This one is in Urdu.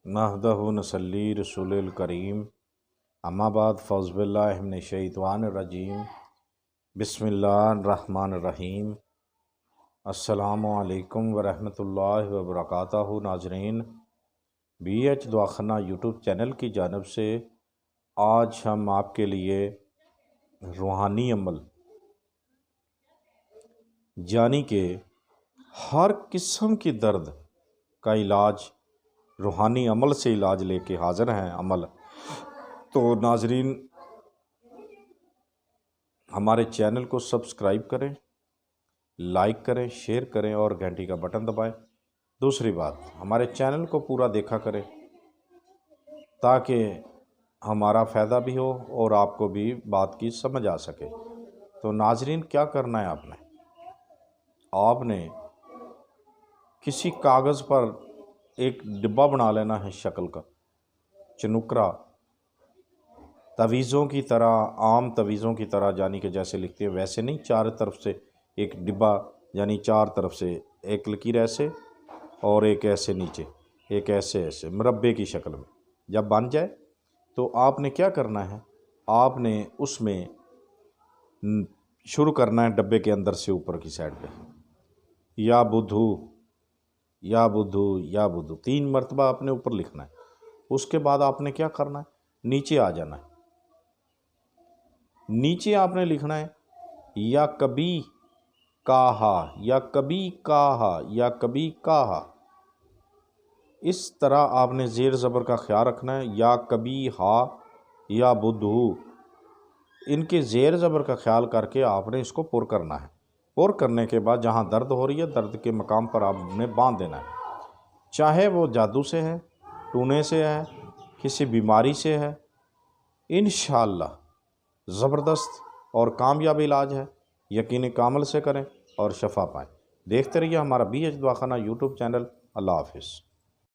نحمدہ نصلی رسول الکریم اما بعد فاعوذ باللہ من الشیطان الرجیم بسم اللہ الرحمن الرحیم السلام علیکم ورحمۃ اللہ وبرکاتہ۔ ناظرین، بی ایچ دعاخانہ یوٹیوب چینل کی جانب سے آج ہم آپ کے لیے روحانی عمل یعنی کہ ہر قسم کی درد کا علاج روحانی عمل سے علاج لے کے حاضر ہیں عمل۔ تو ناظرین، ہمارے چینل کو سبسکرائب کریں، لائک کریں، شیئر کریں اور گھنٹی کا بٹن دبائیں۔ دوسری بات، ہمارے چینل کو پورا دیکھا کریں تاکہ ہمارا فائدہ بھی ہو اور آپ کو بھی بات کی سمجھ آ سکے۔ تو ناظرین، کیا کرنا ہے آپ نے کسی کاغذ پر ایک ڈبہ بنا لینا ہے شکل کا، چنکرا، تویزوں کی طرح، عام تویزوں کی طرح، یعنی کہ جیسے لکھتے ہیں ویسے نہیں، چار طرف سے ایک ڈبہ، یعنی چار طرف سے ایک لکیر ایسے اور ایک ایسے نیچے، ایک ایسے مربع کی شکل میں جب بن جائے تو آپ نے کیا کرنا ہے، آپ نے اس میں شروع کرنا ہے ڈبے کے اندر سے اوپر کی سائڈ پہ، یا بدھو یا بدھو یا بدھو 3 مرتبہ آپ نے اوپر لکھنا ہے۔ اس کے بعد آپ نے کیا کرنا ہے، نیچے آ جانا ہے۔ نیچے آپ نے لکھنا ہے یا کبھی کہا، یا کبھی کہا، یا کبھی کہا۔ اس طرح آپ نے زیر زبر کا خیال رکھنا ہے، یا کبھی ہا یا بدھو، ان کے زیر زبر کا خیال کر کے آپ نے اس کو پر کرنا ہے۔ پر کرنے کے بعد جہاں درد ہو رہی ہے، درد کے مقام پر آپ نے باندھ دینا ہے، چاہے وہ جادو سے ہے، ٹونے سے ہے، کسی بیماری سے ہے، انشاءاللہ زبردست اور کامیاب علاج ہے۔ یقین کامل سے کریں اور شفا پائیں۔ دیکھتے رہیے ہمارا بی ایچ دعاخانہ یوٹیوب چینل۔ اللہ حافظ۔